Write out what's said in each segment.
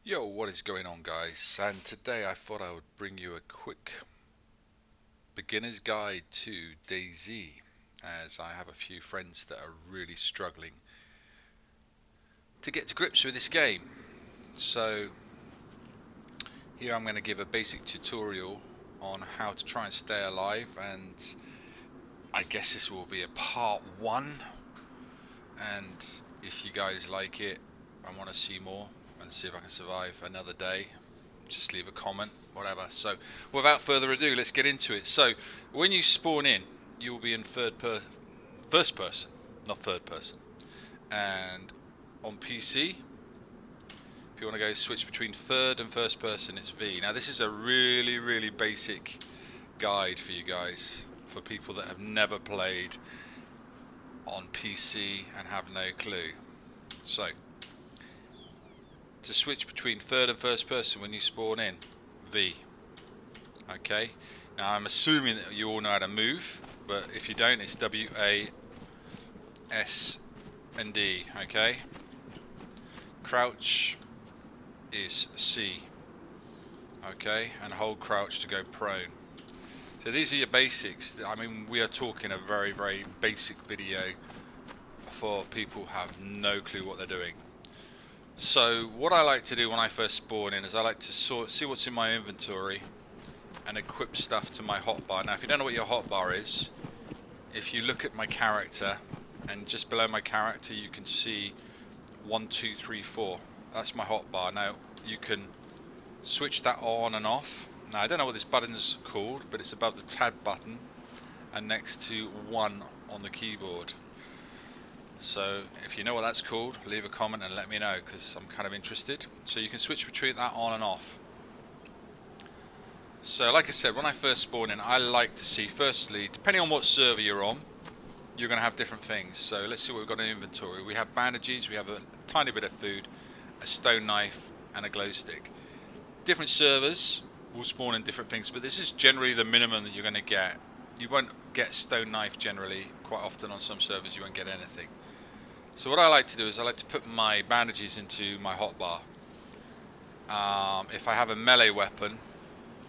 Yo, what is going on, guys? And today I thought I would bring you a quick beginner's guide to DayZ, as I have a few friends that are really struggling to get to grips with this game. So here I'm going to give a basic tutorial on how to try and stay alive, and I guess this will be a part 1, and if you guys like it and want to see more and see if I can survive another day, just leave a comment, whatever. So without further ado, let's get into it. So when you spawn in, you will be in first person, not third person. And on PC, if you want to go switch between third and first person, it's V. Now this is a really basic guide for you guys, for people that have never played on PC and have no clue. So to switch between third and first person when you spawn in, V. Okay, now I'm assuming that you all know how to move, but if you don't, it's W, A, S and D. Okay, crouch is C. Okay, and hold crouch to go prone. So these are your basics. I mean, we are talking a very basic video for people who have no clue what they're doing. So what I like to do when I first spawn in is I like to see what's in my inventory and equip stuff to my hotbar. Now if you don't know what your hotbar is, if you look at my character, and just below my character you can see 1, 2, 3, 4. That's my hotbar. Now you can switch that on and off. Now I don't know what this button is called, but it's above the tab button and next to 1 on the keyboard. So if you know what that's called, leave a comment and let me know, because I'm kind of interested. So you can switch between that on and off. So like I said, when I first spawn in, I like to see, firstly, depending on what server you're on, you're going to have different things. So let's see what we've got in inventory. We have bandages, we have a tiny bit of food, a stone knife and a glow stick. Different servers will spawn in different things, but this is generally the minimum that you're going to get. You won't get stone knife generally. Quite often on some servers you won't get anything. So what I like to do is I like to put my bandages into my hotbar. If I have a melee weapon,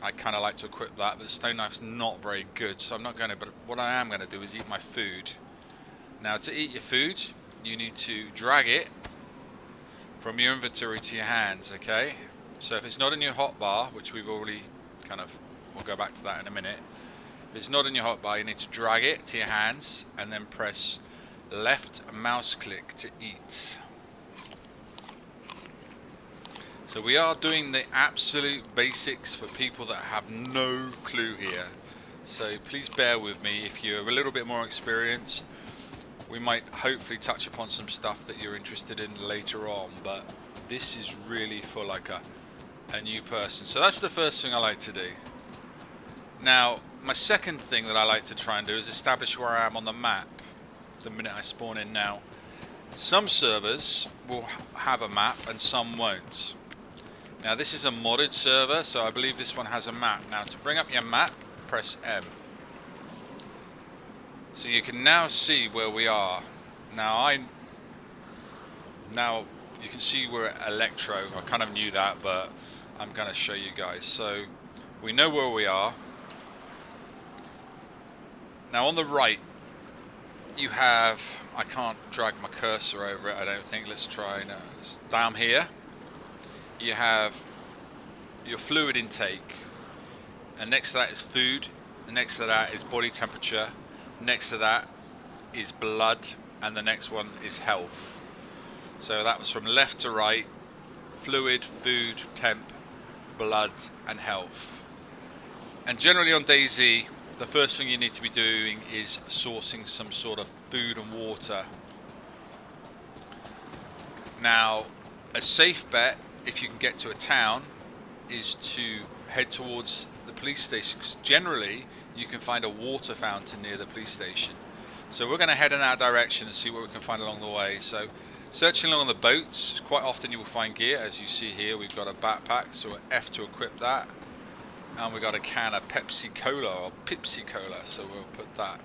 I kind of like to equip that, but the stone knife's not very good, so I'm not going to. But what I am going to do is eat my food. Now to eat your food, you need to drag it from your inventory to your hands, okay? So if it's not in your hotbar, which we've already we'll go back to that in a minute. If it's not in your hotbar, you need to drag it to your hands and then press left mouse click to eat. So we are doing the absolute basics for people that have no clue here. So please bear with me. If you're a little bit more experienced, we might hopefully touch upon some stuff that you're interested in later on, but this is really for like a new person. So that's the first thing I like to do. Now my second thing that I like to try and do is establish where I am on the map the minute I spawn in. Now some servers will have a map and some won't. Now this is a modded server, so I believe this one has a map. Now to bring up your map, press M. So you can now see where we are. Now you can see we're at Electro. I kind of knew that, but I'm going to show you guys. So we know where we are. Now on the right you have, I can't drag my cursor over it, I don't think. Let's try. No, it's down here. You have your fluid intake, and next to that is food, and next to that is body temperature, next to that is blood, and the next one is health. So that was from left to right: fluid, food, temp, blood and health. And generally on DayZ, the first thing you need to be doing is sourcing some sort of food and water. Now a safe bet, if you can get to a town, is to head towards the police station, because generally you can find a water fountain near the police station. So we're going to head in that direction and see what we can find along the way. So searching along the boats, quite often you will find gear. As you see here, we've got a backpack, so F to equip that, and we've got a can of Pepsi Cola or Pipsy Cola, so we'll put that.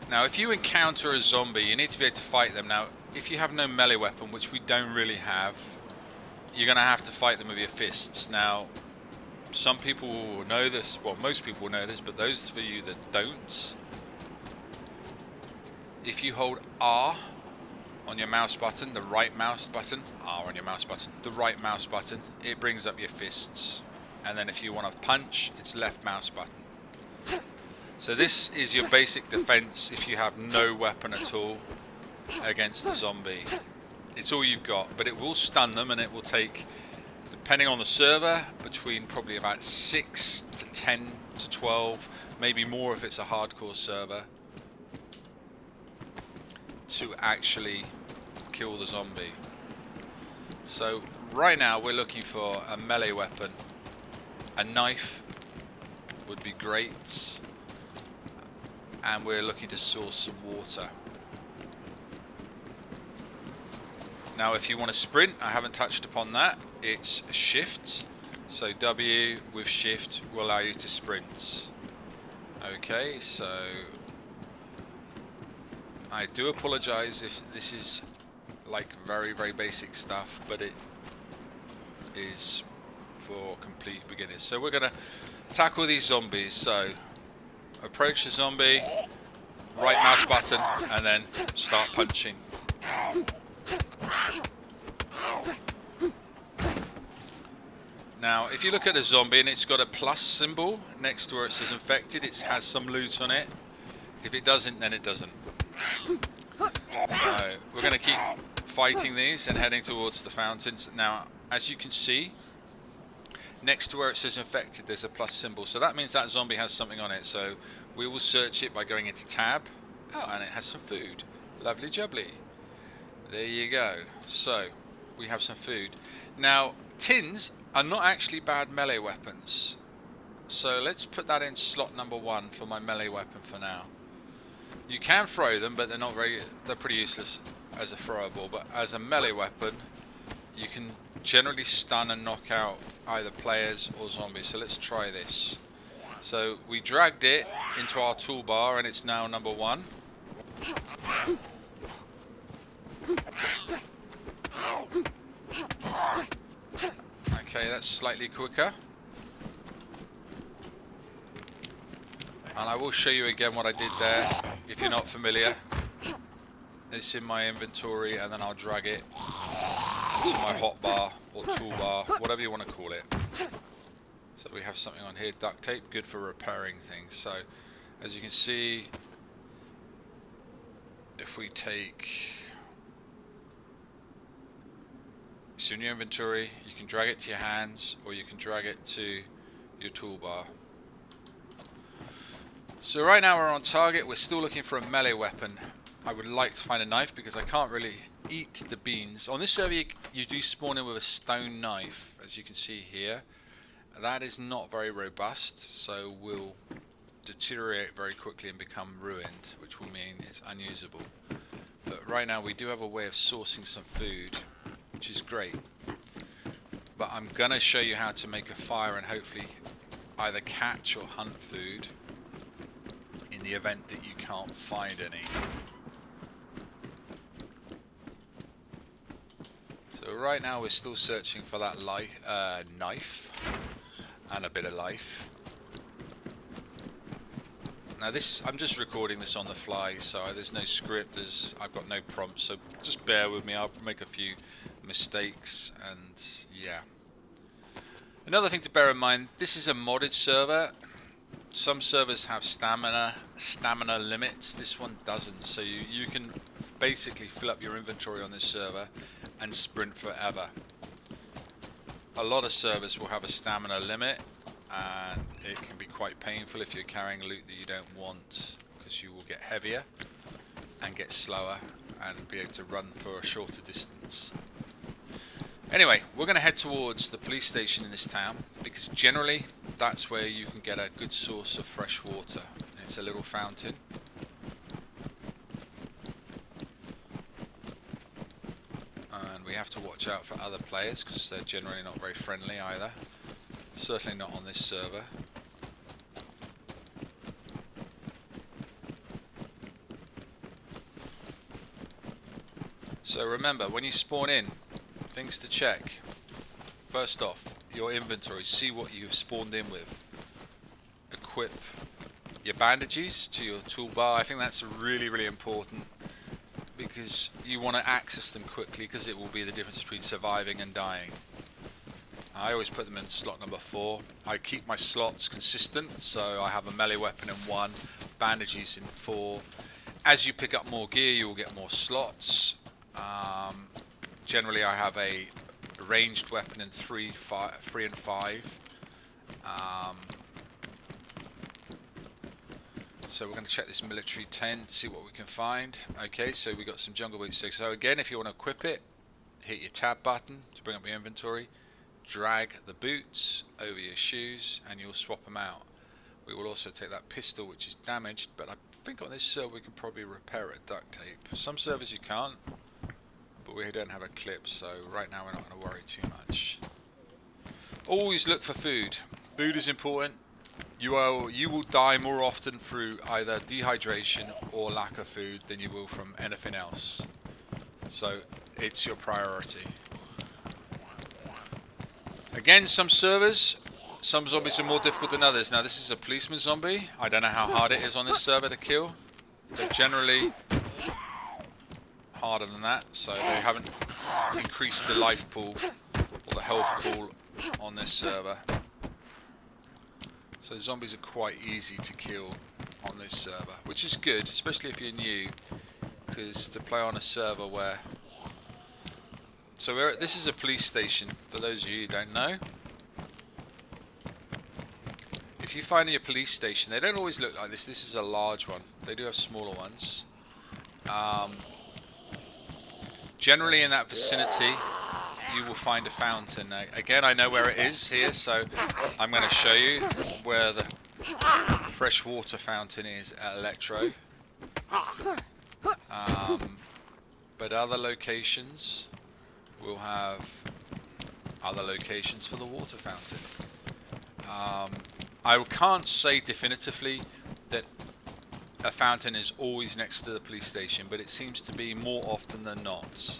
Now if you encounter a zombie, you need to be able to fight them. Now if you have no melee weapon, which we don't really have, you're going to have to fight them with your fists. Now, some people will know this, well, most people will know this, but those for you that don't, if you hold R on your mouse button, the right mouse button, R on your mouse button, the right mouse button, it brings up your fists. And then if you want to punch, it's left mouse button. So this is your basic defense if you have no weapon at all against the zombie. It's all you've got, but it will stun them, and it will take, depending on the server, between probably about 6 to 10 to 12, maybe more if it's a hardcore server, to actually kill the zombie. So right now we're looking for a melee weapon. A knife would be great, and we're looking to source some water. Now if you want to sprint, I haven't touched upon that, it's shift. So W with shift will allow you to sprint. Okay, so I do apologize if this is like very basic stuff, but it is for complete beginners. So we're gonna tackle these zombies. So approach the zombie, right mouse button, and then start punching. Now if you look at a zombie and it's got a plus symbol next to where it says infected, it has some loot on it. If it doesn't, then it doesn't. So we're going to keep fighting these and heading towards the fountains. Now as you can see, next to where it says infected there's a plus symbol, so that means that zombie has something on it. So we will search it by going into tab. Oh, and it has some food. Lovely jubbly. There you go. So we have some food. Now tins are not actually bad melee weapons, so let's put that in slot number 1 for my melee weapon for now. You can throw them, but they're pretty useless as a throwable, but as a melee weapon you can generally stun and knock out either players or zombies. So let's try this. So we dragged it into our toolbar and it's now number 1. Okay, that's slightly quicker. And I will show you again what I did there, if you're not familiar. It's in my inventory, and then I'll drag it to my hotbar or toolbar, whatever you want to call it. So we have something on here, duct tape, good for repairing things. So as you can see, if we take, it's in your inventory, you can drag it to your hands or you can drag it to your toolbar. So right now we're on target. We're still looking for a melee weapon. I would like to find a knife because I can't really eat the beans. On this server you do spawn in with a stone knife, as you can see here. That is not very robust, so will deteriorate very quickly and become ruined, which will mean it's unusable. But right now we do have a way of sourcing some food, which is great. But I'm gonna show you how to make a fire and hopefully either catch or hunt food in the event that you can't find any. So right now we're still searching for that knife and a bit of life. Now this, I'm just recording this on the fly, so there's no script, I've got no prompts, so just bear with me. I'll make a few mistakes, and yeah. Another thing to bear in mind, this is a modded server. Some servers have stamina limits, this one doesn't, so you can basically fill up your inventory on this server and sprint forever. A lot of servers will have a stamina limit, and it can be quite painful if you're carrying loot that you don't want, because you will get heavier and get slower and be able to run for a shorter distance. Anyway, we're going to head towards the police station in this town, because generally that's where you can get a good source of fresh water. It's a little fountain. And we have to watch out for other players because they're generally not very friendly either. Certainly not on this server. So remember, when you spawn in, things to check. First off, your inventory, see what you've spawned in with. Equip your bandages to your toolbar. I think that's really, really important because you want to access them quickly because it will be the difference between surviving and dying. I always put them in slot number 4. I keep my slots consistent, so I have a melee weapon in 1, bandages in 4. As you pick up more gear, you will get more slots. Generally, I have a ranged weapon in 3 and 5. So we're going to check this military tent to see what we can find. Okay, so we got some jungle boots. So again, if you want to equip it, hit your tab button to bring up your inventory. Drag the boots over your shoes and you'll swap them out. We will also take that pistol which is damaged, but I think on this server we can probably repair it duct tape. Some servers you can't, but we don't have a clip, so right now we're not going to worry too much. Always look for food. Food is important. You will die more often through either dehydration or lack of food than you will from anything else. So it's your priority. Again, some servers, some zombies are more difficult than others. Now this is a policeman zombie. I don't know how hard it is on this server to kill. They're generally harder than that, so they haven't increased the life pool or the health pool on this server. So zombies are quite easy to kill on this server, which is good, especially if you're new, because to play on a server where... So this is a police station, for those of you who don't know. If you find your police station, they don't always look like this. This is a large one. They do have smaller ones. Generally in that vicinity, you will find a fountain. Now, again, I know where it is here, so I'm going to show you where the freshwater fountain is at Electro. But other locations will have other locations for the water fountain. I can't say definitively that a fountain is always next to the police station, but it seems to be more often than not.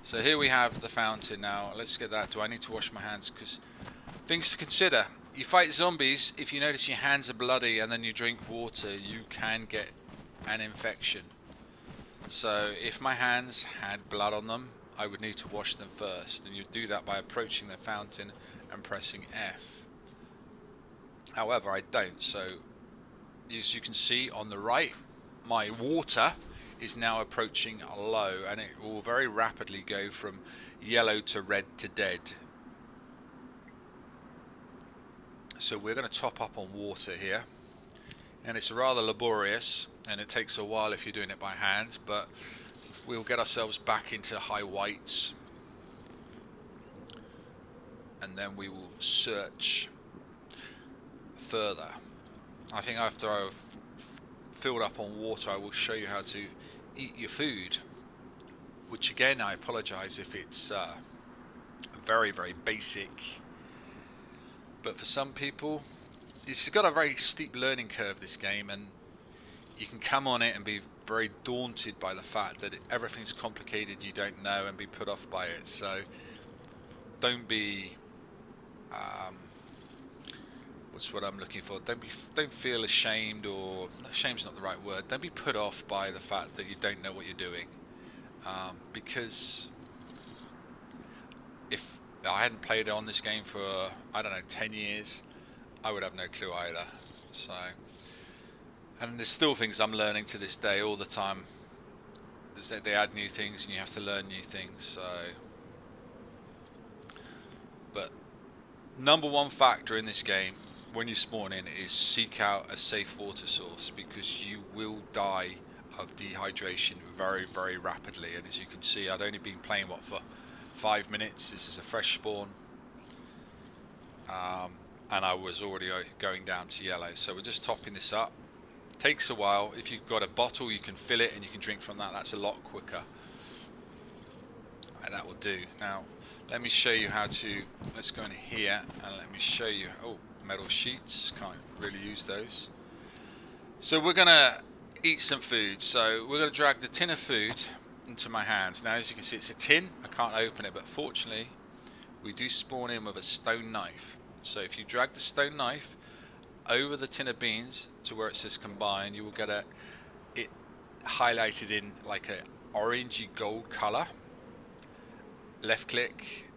So here we have the fountain now. Let's get that. Do I need to wash my hands? Because things to consider. You fight zombies, if you notice your hands are bloody and then you drink water, you can get an infection. So if my hands had blood on them, I would need to wash them first, and you do that by approaching the fountain and pressing F. However, I don't, so as you can see on the right, my water is now approaching low, and it will very rapidly go from yellow to red to dead. So we're going to top up on water here, and it's rather laborious and it takes a while if you're doing it by hand, but we'll get ourselves back into high whites and then we will search further. I think after I've filled up on water, I will show you how to eat your food, which again, I apologize if it's very, very basic, but for some people it's got a very steep learning curve, this game, and you can come on it and be very daunted by the fact that everything's complicated, you don't know, and be put off by it. So don't be what's what I'm looking for, don't feel ashamed, or ashamed's not the right word, don't be put off by the fact that you don't know what you're doing, because if I hadn't played on this game for, I don't know, 10 years, I would have no clue either. So, and there's still things I'm learning to this day all the time. They add new things and you have to learn new things. So, but number one factor in this game when you spawn in is seek out a safe water source, because you will die of dehydration very, very rapidly. And as you can see, I'd only been playing for 5 minutes. This is a fresh spawn, and I was already going down to yellow. So we're just topping this up. Takes a while. If you've got a bottle, you can fill it and you can drink from that. That's a lot quicker, and that will do. Now let me show you how to, let's go in here and let me show you. Oh, metal sheets, can't really use those. So we're gonna eat some food. So we're gonna drag the tin of food. into my hands. Now as you can see, it's a tin. I can't open it, but fortunately we do spawn in with a stone knife. So if you drag the stone knife over the tin of beans to where it says combine, you will get it highlighted in like a orangey gold color. Left click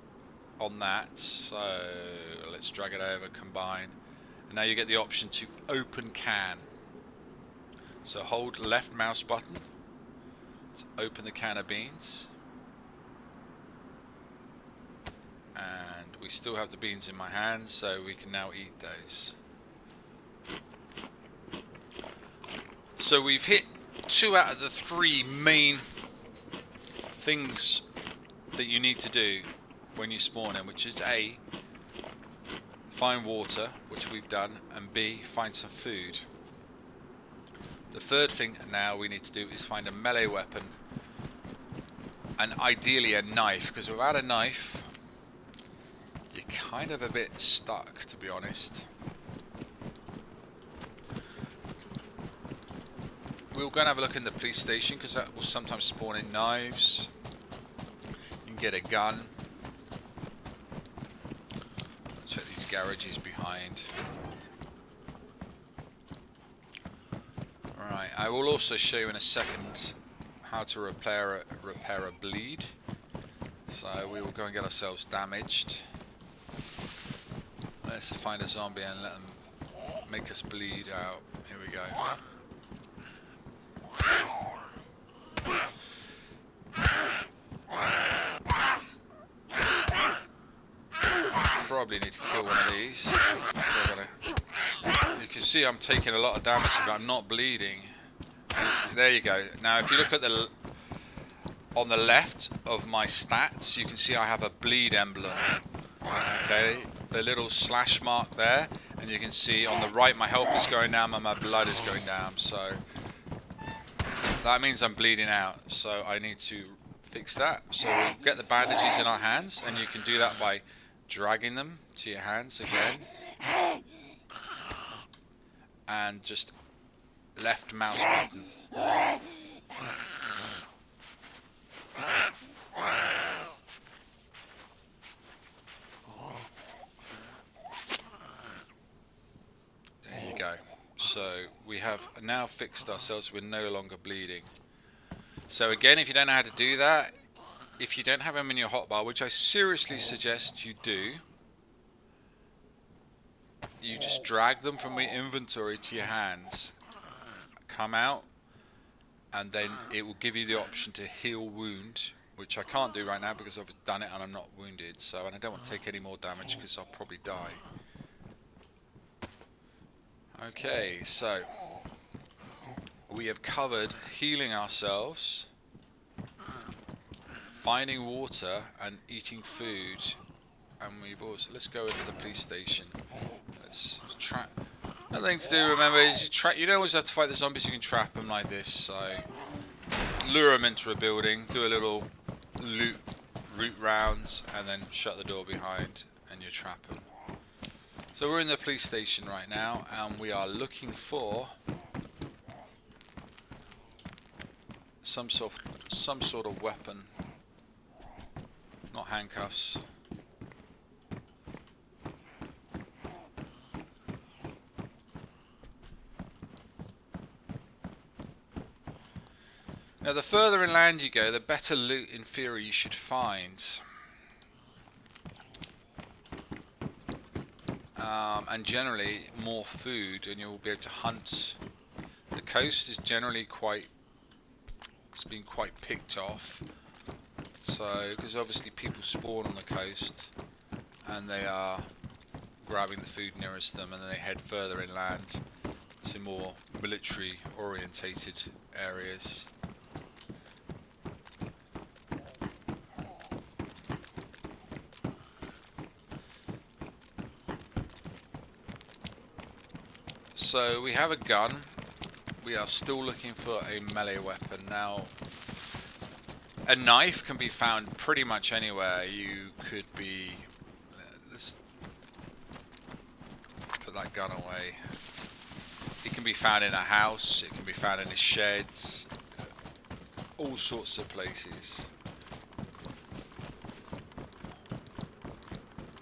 on that, so let's drag it over, combine, and now you get the option to open can. So hold left mouse button to open the can of beans, and we still have the beans in my hand, so we can now eat those. So we've hit 2 out of the 3 main things that you need to do when you spawn in, which is A, find water, which we've done, and B, find some food. The third thing now we need to do is find a melee weapon, and ideally a knife, because without a knife you're kind of a bit stuck, to be honest. We'll go and have a look in the police station, because that will sometimes spawn in knives. You can get a gun. Check these garages behind. Right, I will also show you in a second how to repair a bleed. So we will go and get ourselves damaged. Let's find a zombie and let them make us bleed out. Here we go. Probably need to kill one of these. So you can see I'm taking a lot of damage, but I'm not bleeding. There you go. Now if you look at on the left of my stats, you can see I have a bleed emblem. Okay, the little slash mark there, and you can see on the right my health is going down and my blood is going down. So that means I'm bleeding out. So I need to fix that. So we'll get the bandages in our hands, and you can do that by dragging them to your hands again, and just left mouse button. There you go. So we have now fixed ourselves, we're no longer bleeding. So again, if you don't know how to do that, if you don't have them in your hotbar, which I seriously suggest you do, you just drag them from your inventory to your hands, come out, and then it will give you the option to heal wound, which I can't do right now because I've done it and I'm not wounded, so, and I don't want to take any more damage because I'll probably die. Okay, so we have covered healing ourselves, finding water, and eating food, and we've also, let's go into the police station. Let's trap. Another thing to do, remember, is you don't always have to fight the zombies. You can trap them like this. So lure them into a building, do a little route round, and then shut the door behind, and you trap them. So we're in the police station right now, and we are looking for some sort of weapon. Not handcuffs. Now the further inland you go, the better loot in theory you should find. And generally more food, and you'll be able to hunt. The coast is generally it's been quite picked off. So, because obviously people spawn on the coast and they are grabbing the food nearest them, and then they head further inland to more military orientated areas. So we have a gun. We are still looking for a melee weapon. Now, a knife can be found pretty much anywhere. You could be... let's put that gun away. It can be found in a house. It can be found in the sheds. all sorts of places.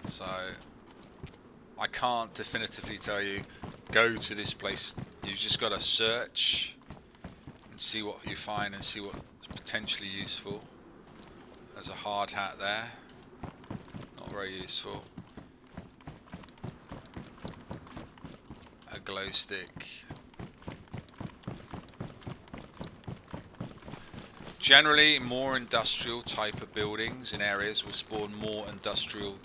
So I can't definitively tell you, go to this place. You just got to search and see what you find and see what's potentially useful. There's a hard hat there, not very useful. A glow stick. Generally, more industrial type of buildings in areas will spawn more industrial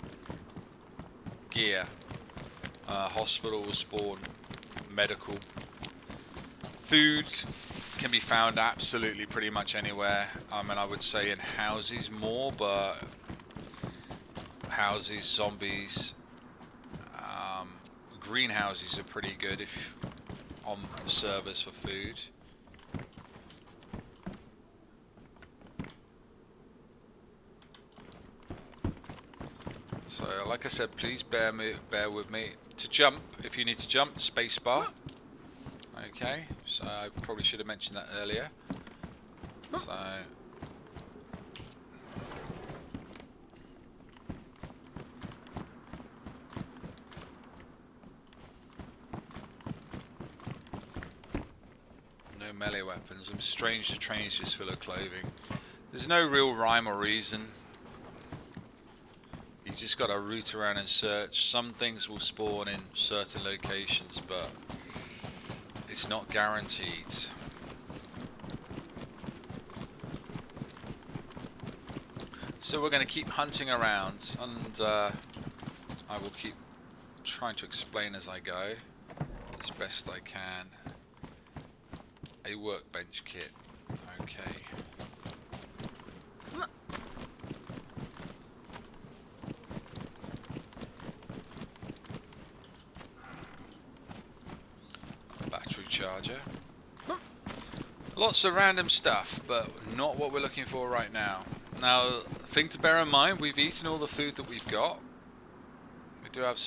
gear. Hospital will spawn medical. Food can be found absolutely pretty much anywhere. I mean, I would say in houses more, but houses, zombies, greenhouses are pretty good if on servers for food. So, like I said, please bear with me. To jump, if you need to jump, spacebar. Okay, so I probably should have mentioned that earlier. So, no melee weapons. I'm strange the train's just full of clothing. There's no real rhyme or reason. You just got to root around and search. Some things will spawn in certain locations, but it's not guaranteed. So we're going to keep hunting around, and I will keep trying to explain as I go, as best I can. A workbench kit. Okay. Charger. Lots of random stuff, but not what we're looking for right now. Now, thing to bear in mind, we've eaten all the food that we've got. We do have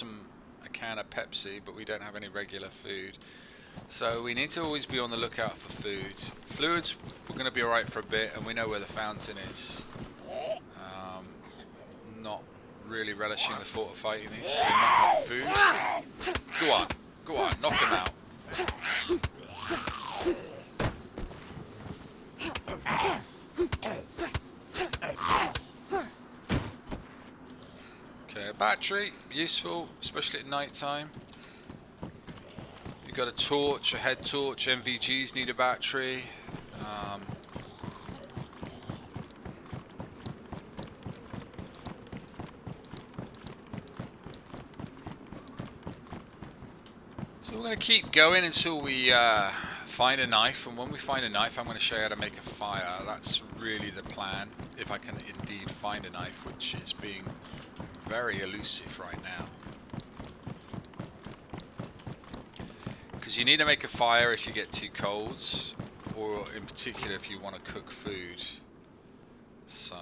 a can of Pepsi, but we don't have any regular food. So we need to always be on the lookout for food. Fluids, we're going to be alright for a bit, and we know where the fountain is. Not really relishing the thought of fighting these, but we might have food. Go on, knock them out. Okay, a battery, useful, especially at night time. You've got a torch, a head torch. MVGs need a battery. So we're going to keep going until we find a knife, and when we find a knife I'm going to show you how to make a fire. That's really the plan, if I can indeed find a knife, which is being very elusive right now. Because you need to make a fire if you get too cold, or in particular if you want to cook food. So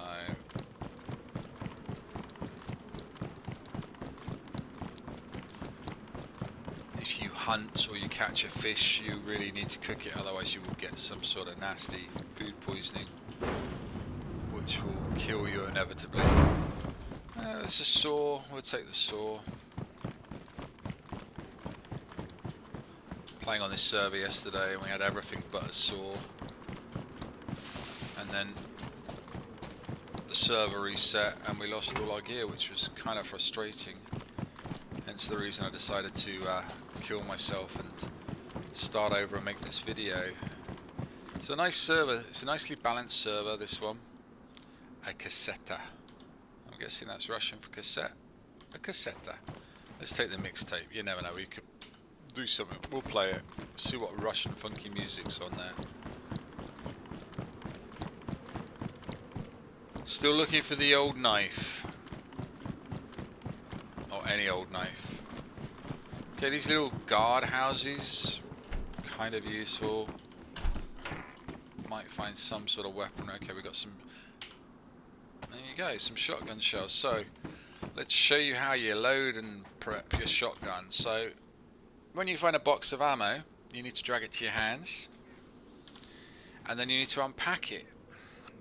if you hunt or you catch a fish, you really need to cook it, otherwise you will get some sort of nasty food poisoning, which will kill you inevitably. There's a saw, we'll take the saw. Playing on this server yesterday and we had everything but a saw. And then the server reset and we lost all our gear, which was kind of frustrating. Hence the reason I decided to kill myself and start over and make this video. It's a nice server, it's a nicely balanced server, this one. A cassetta. I'm guessing that's Russian for cassette. A cassetta. Let's take the mixtape. You never know, we could do something. We'll play it. See what Russian funky music's on there. Still looking for the old knife. Or any old knife. Okay, these little guard houses, kind of useful. Might find some sort of weapon. Okay, we got some. There you go, some shotgun shells. So let's show you how you load and prep your shotgun. So when you find a box of ammo, you need to drag it to your hands, and then you need to unpack it.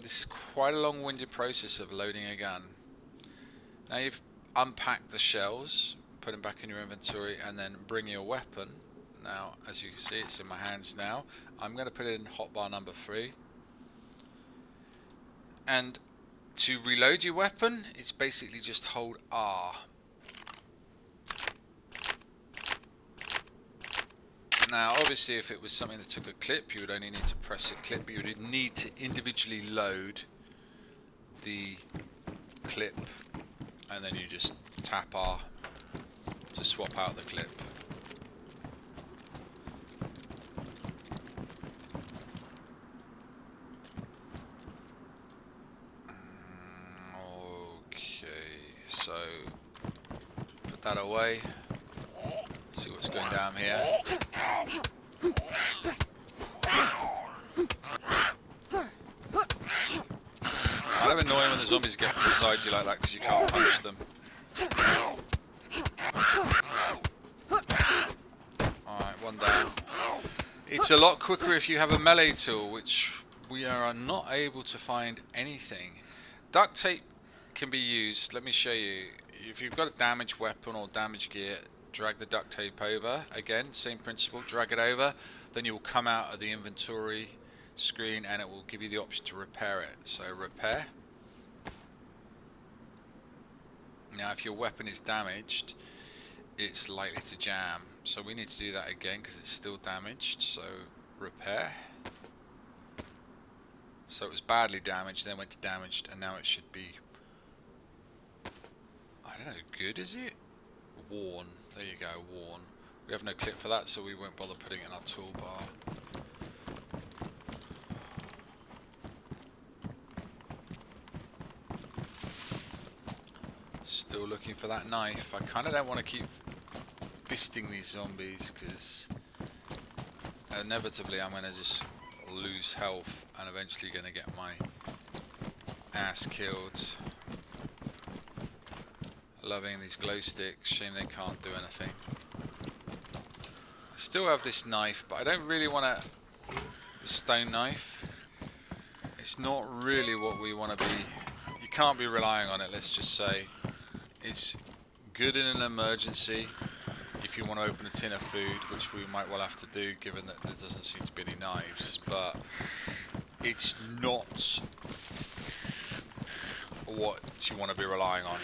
This is quite a long-winded process of loading a gun. Now you've unpacked the shells, put them back in your inventory, and then bring your weapon. Now, as you can see, it's in my hands now. I'm going to put it in hotbar number 3. And to reload your weapon, it's basically just hold R. Now, obviously, if it was something that took a clip, you would only need to press a clip, but you would need to individually load the clip, and then you just tap R to swap out the clip. Okay, so put that away. See what's going down here. Kind of annoying when the zombies get beside you like that because you can't punch them. Alright, one down. It's a lot quicker if you have a melee tool, which we are not able to find anything. Duct tape can be used. Let me show you. If you've got a damaged weapon or damaged gear, drag the duct tape over. Again, same principle, drag it over. Then you will come out of the inventory screen and it will give you the option to repair it. So repair. Now if your weapon is damaged, it's likely to jam. So we need to do that again because it's still damaged. So repair. So it was badly damaged, then went to damaged, and now it should be, I don't know, good is it? Worn. There you go, worn. We have no clip for that, so we won't bother putting it in our toolbar. Still looking for that knife. I kind of don't want to keep fisting these zombies because inevitably I'm going to just lose health and eventually going to get my ass killed. Loving these glow sticks, shame they can't do anything. I still have this knife, but I don't really want the stone knife. It's not really what we want to be. You can't be relying on it, let's just say. It's good in an emergency if you want to open a tin of food, which we might well have to do given that there doesn't seem to be any knives, but it's not what you want to be relying on.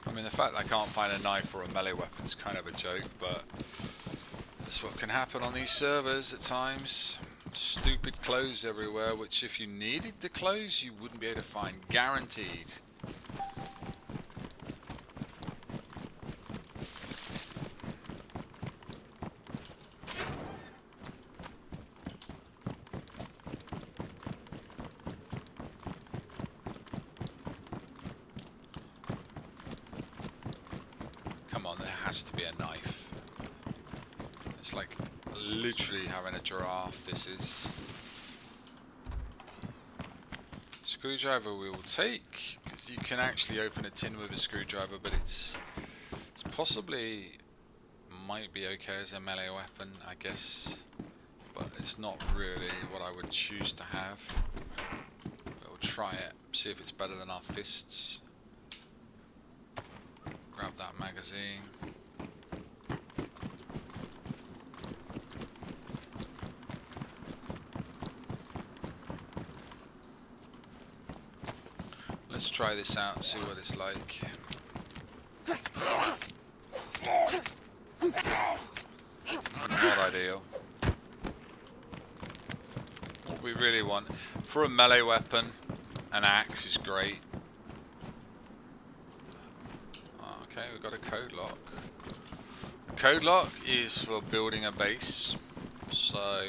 I mean, the fact that I can't find a knife or a melee weapon is kind of a joke, but that's what can happen on these servers at times. Stupid clothes everywhere, which if you needed the clothes, you wouldn't be able to find, guaranteed. Come on, there has to be a knife. It's like literally having a giraffe, this is. Screwdriver we will take, because you can actually open a tin with a screwdriver, but it's possibly, might be okay as a melee weapon, I guess, but it's not really what I would choose to have. We'll try it, see if it's better than our fists. Grab that magazine. Let's try this out and see what it's like. Not ideal. What we really want for a melee weapon, an axe is great. Okay, we've got a code lock. A code lock is for building a base. So,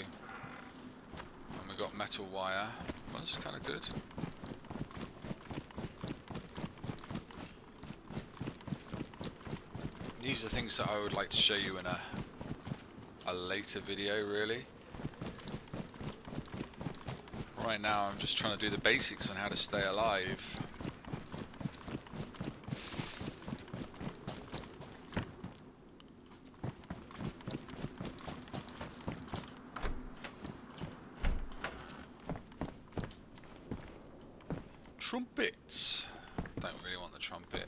and we've got metal wire. Well, that's kind of good. These are things that I would like to show you in a later video, really. Right now I'm just trying to do the basics on how to stay alive. trumpet. Don't really want the trumpet.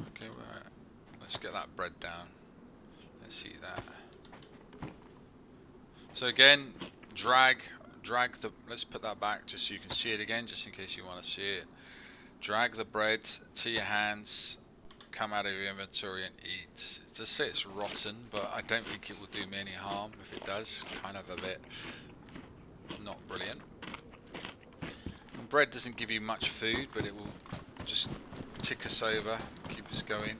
Okay, right. Let's get that bread down. Let's see that. So again, drag the, let's put that back just so you can see it again, just in case you want to see it. Drag the bread to your hands, come out of your inventory and eat. To say it's rotten, but I don't think it will do me any harm. If it does, kind of a bit not brilliant. And bread doesn't give you much food, but it will just tick us over, keep us going.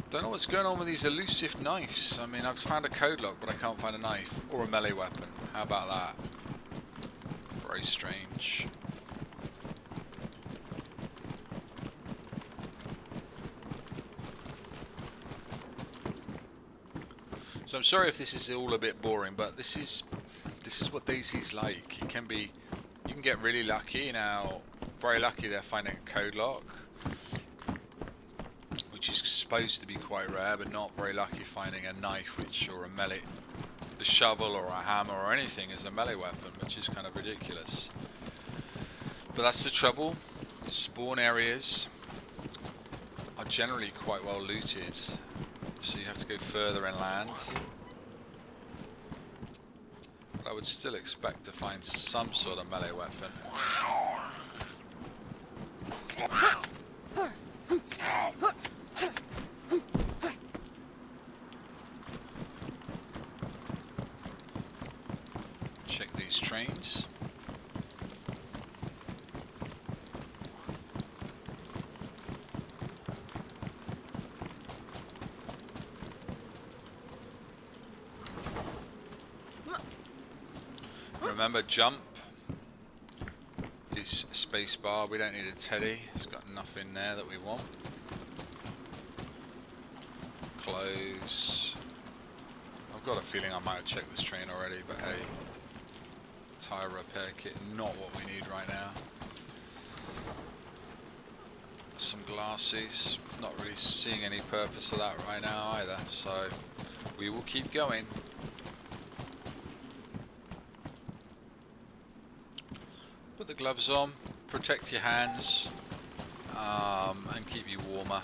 Don't know what's going on with these elusive knives. I mean, I've found a code lock, but I can't find a knife or a melee weapon. How about that? Very strange. So I'm sorry if this is all a bit boring, but this is what DAYZ's like. It can be, you can get really lucky. Now, very lucky they're finding a code lock, which is supposed to be quite rare, but not very lucky finding a knife, or a melee, a shovel or a hammer or anything as a melee weapon, which is kind of ridiculous. But that's the trouble. Spawn areas are generally quite well looted, so you have to go further inland. But I would still expect to find some sort of melee weapon. Check these trains. Remember, jump is spacebar. We don't need a teddy. It's got nothing there that we want. Close. I've got a feeling I might have checked this train already, but hey. Tire repair kit, not what we need right now. Some glasses. Not really seeing any purpose for that right now either, so we will keep going. Put the gloves on, protect your hands, and keep you warmer.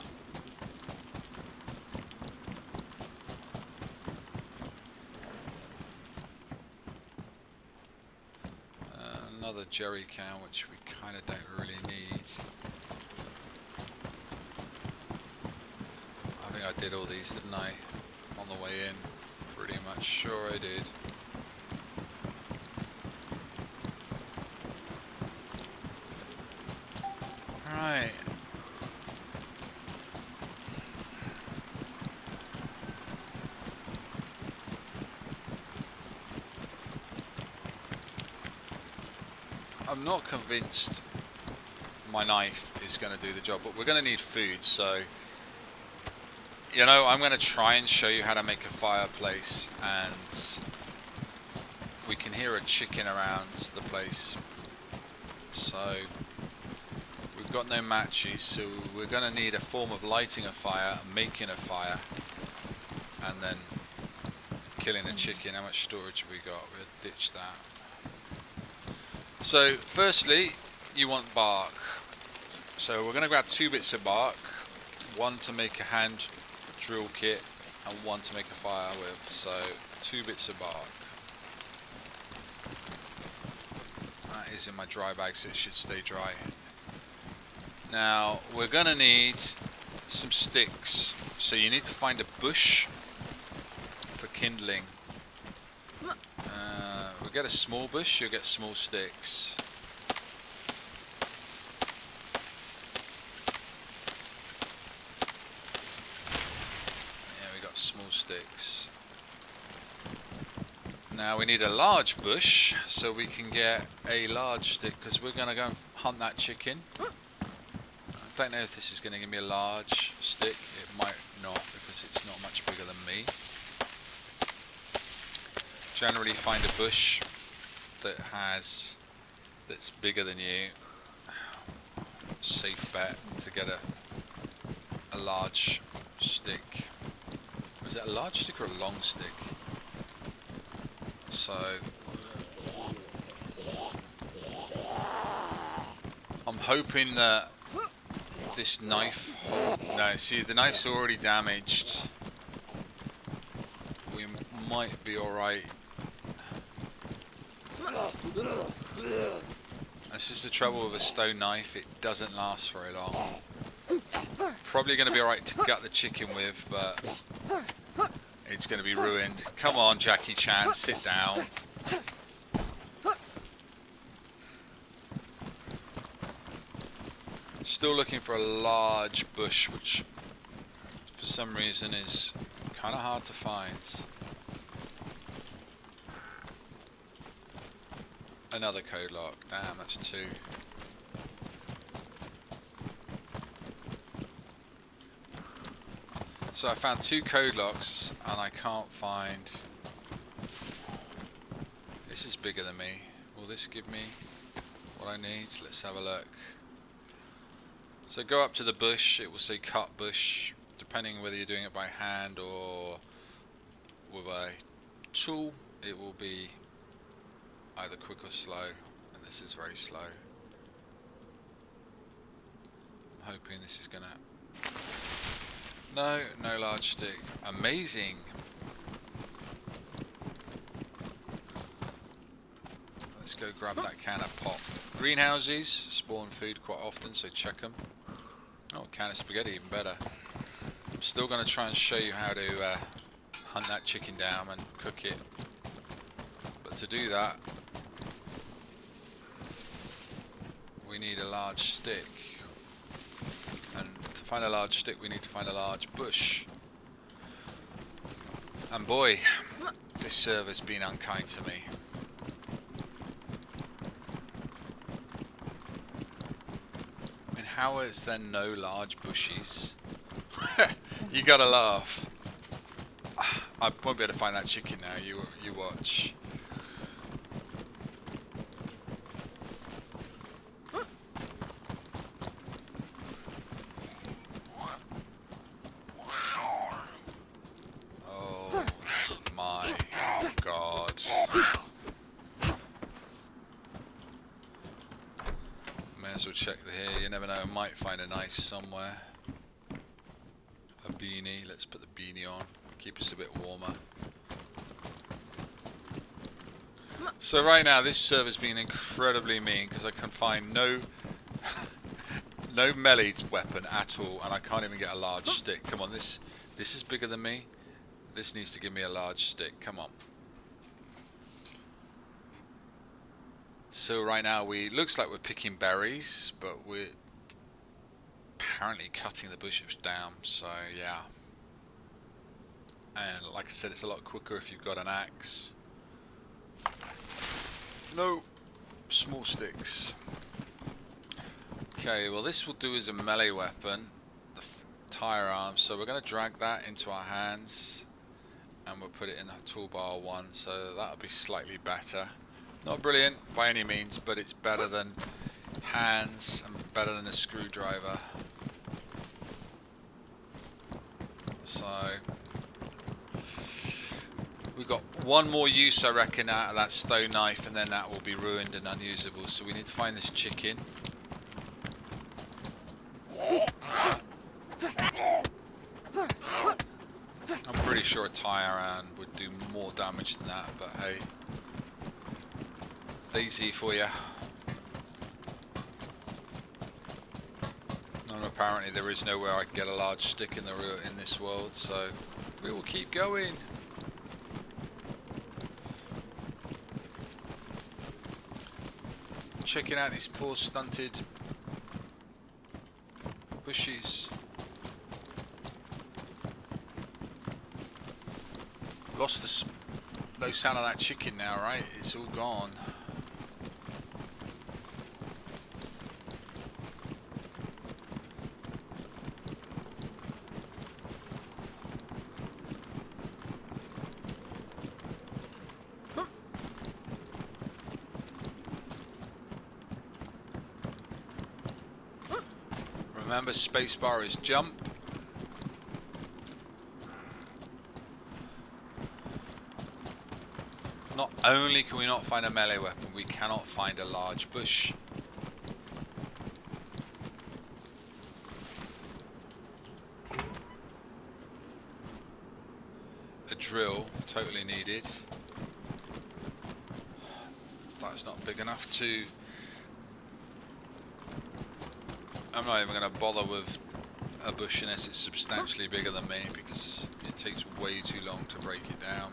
Another jerry can, which we kind of don't really need. I think I did all these, didn't I? On the way in. Pretty much sure I did. Right. I'm not convinced my knife is going to do the job, but we're going to need food, so you know, I'm going to try and show you how to make a fireplace, and we can hear a chicken around the place. So we've got no matches, so we're going to need a form of lighting a fire, making a fire, and then killing a chicken. How much storage have we got? We'll ditch that. So firstly, you want bark. So we're going to grab 2 bits of bark, one to make a hand drill kit and one to make a fire with. So 2 bits of bark. That is in my dry bag, so it should stay dry. Now we're going to need some sticks. So you need to find a bush for kindling. We'll get a small bush, you'll get small sticks. Yeah, we got small sticks. Now we need a large bush, so we can get a large stick, because we're going to go and hunt that chicken. I don't know if this is going to give me a large stick. It might not, because it's not much bigger than me. Generally find a bush that's bigger than you. safe bet to get a large stick. Is it a large stick or a long stick? So I'm hoping that this knife, no, see the knife's already damaged. We might be alright. This is the trouble with a stone knife, it doesn't last very long. Probably going to be alright to gut the chicken with, but it's going to be ruined. Come on, Jackie Chan, sit down. Still looking for a large bush, which for some reason is kind of hard to find. Another code lock. Damn, that's 2. So I found 2 code locks and I can't find. This is bigger than me. Will this give me what I need? Let's have a look. So go up to the bush, it will say cut bush, depending whether you're doing it by hand or with a tool, it will be either quick or slow, and this is very slow. I'm hoping this is gonna... No large stick. Amazing! Let's go grab that can of pop. Greenhouses spawn food quite often, so check them. Oh, a can of spaghetti, even better. I'm still going to try and show you how to hunt that chicken down and cook it. But to do that, we need a large stick. And to find a large stick, we need to find a large bush. And boy, this server's been unkind to me. How is there no large bushes? You gotta laugh. I won't be able to find that chicken now, you watch. Oh my god. May as well check here, you never know, I might find a knife somewhere. A beanie, let's put the beanie on, keep us a bit warmer. So right now this server's been incredibly mean because I can find no melee weapon at all, and I can't even get a large stick. Come on, this is bigger than me. This needs to give me a large stick, come on. So right now looks like we're picking berries, but we're apparently cutting the bushes down, so yeah. And like I said, it's a lot quicker if you've got an axe. No small sticks. Okay, well this will do as a melee weapon, the tire arm, so we're going to drag that into our hands and we'll put it in the toolbar 1, so that'll be slightly better. Not brilliant by any means, but it's better than hands and better than a screwdriver. So we've got one more use, I reckon, out of that stone knife, and then that will be ruined and unusable. So we need to find this chicken. I'm pretty sure a tire iron would do more damage than that, but hey. DAYZ for you. And apparently there is nowhere I can get a large stick in this world, so we will keep going. Checking out these poor stunted bushes. Lost no sound of that chicken now, right? It's all gone. Remember, spacebar is jump. Not only can we not find a melee weapon, we cannot find a large bush. A drill, totally needed. That's not big enough to... I'm not even going to bother with a bush unless it's substantially bigger than me, because it takes way too long to break it down.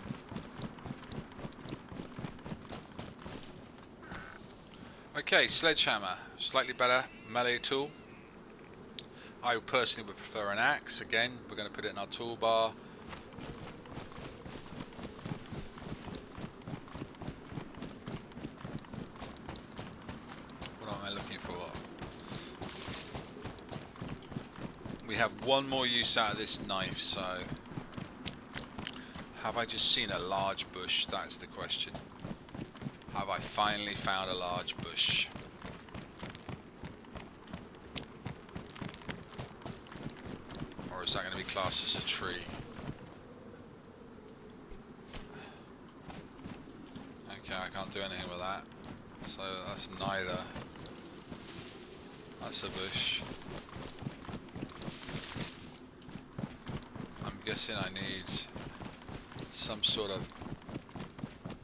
Okay, sledgehammer, slightly better melee tool. I personally would prefer an axe. Again, we're going to put it in our toolbar. What am I looking for? We have one more use out of this knife, so... Have I just seen a large bush? That's the question. Have I finally found a large bush? Or is that going to be classed as a tree? Okay, I can't do anything with that. So that's neither. That's a bush. I'm guessing I need some sort of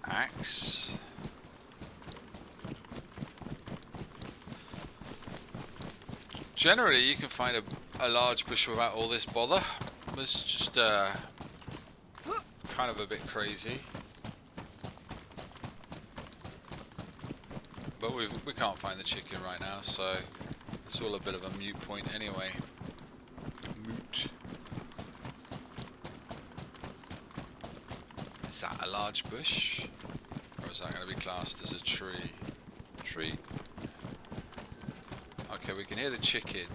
axe. Generally, you can find a large bush without all this bother. It's just kind of a bit crazy. But we can't find the chicken right now, so it's all a bit of a moot point anyway. Moot. Is that a large bush? Or is that going to be classed as a tree? Tree. Okay, we can hear the chicken.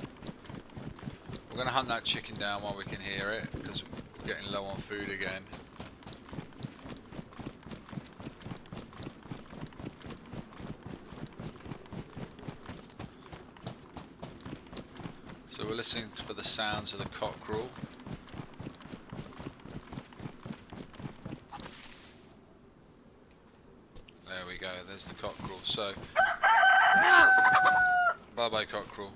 We're going to hunt that chicken down while we can hear it, because we're getting low on food again. So we're listening for the sounds of the cockerel. There we go, there's the cockerel. So, bye bye cockerel.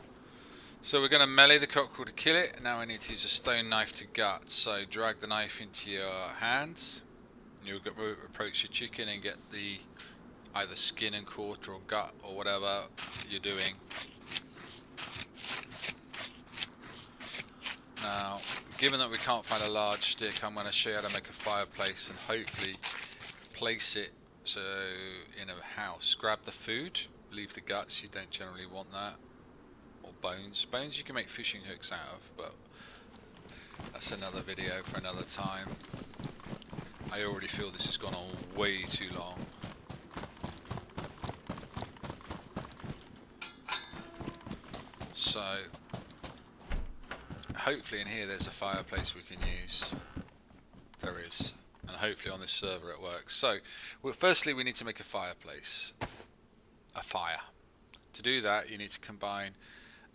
So we're going to melee the cockerel to kill it. Now we need to use a stone knife to gut. So drag the knife into your hands. You'll approach your chicken and get the either skin and quarter or gut or whatever you're doing. Now, given that we can't find a large stick, I'm going to show you how to make a fireplace and hopefully place it so in a house. Grab the food, leave the guts, you don't generally want that. Or bones. Bones you can make fishing hooks out of, but that's another video for another time. I already feel this has gone on way too long. So, hopefully in here there's a fireplace we can use. There is. And hopefully on this server it works. So, well, firstly we need to make a fireplace. A fire. To do that you need to combine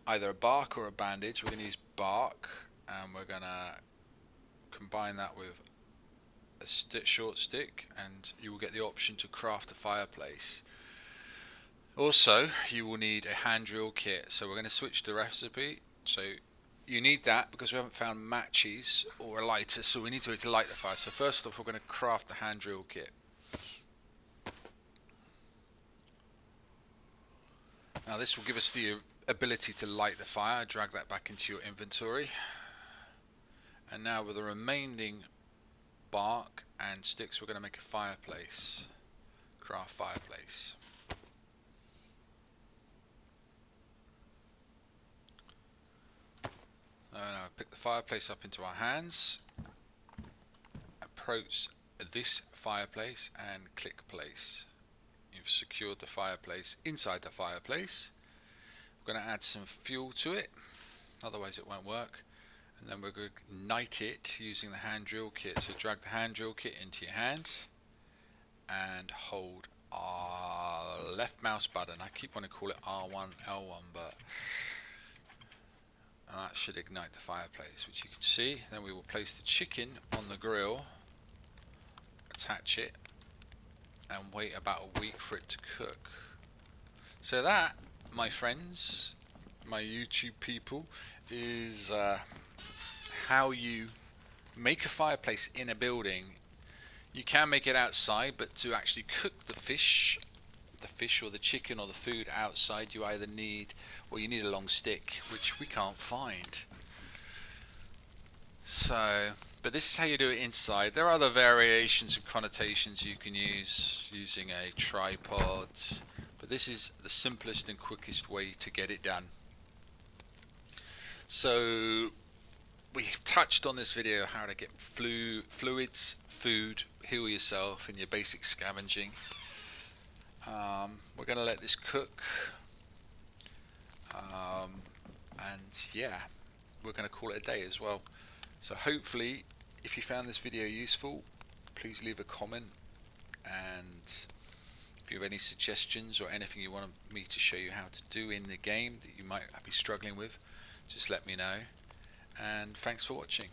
either a bark or a bandage. We're going to use bark and we're going to combine that with a short stick, and you will get the option to craft a fireplace. Also, you will need a hand drill kit. So we're going to switch the recipe. So you need that because we haven't found matches or a lighter, so we need to light the fire. So first off, we're going to craft the hand drill kit. Now this will give us the ability to light the fire. Drag that back into your inventory. And now with the remaining bark and sticks, we're going to make a fireplace. Craft fireplace. Now pick the fireplace up into our hands. Approach this fireplace and click place. You've secured the fireplace inside the fireplace. We're going to add some fuel to it, otherwise it won't work. And then we're going to ignite it using the hand drill kit. So drag the hand drill kit into your hand and hold our left mouse button. I keep wanting to call it R1, L1, but and that should ignite the fireplace, which you can see. Then we will place the chicken on the grill, attach it, and wait about a week for it to cook. So that, my friends, my YouTube people, is how you make a fireplace in a building. You can make it outside, but to actually cook the fish or the chicken or the food outside, you either need, well, you need a long stick, which we can't find. So, but this is how you do it inside. There are other variations and connotations you can use using a tripod, but this is the simplest and quickest way to get it done. So we've touched on this video how to get fluids, food, heal yourself in your basic scavenging. We're going to let this cook, and yeah, we're going to call it a day as well. So hopefully, if you found this video useful, please leave a comment, and if you have any suggestions or anything you want me to show you how to do in the game that you might be struggling with, just let me know. And thanks for watching.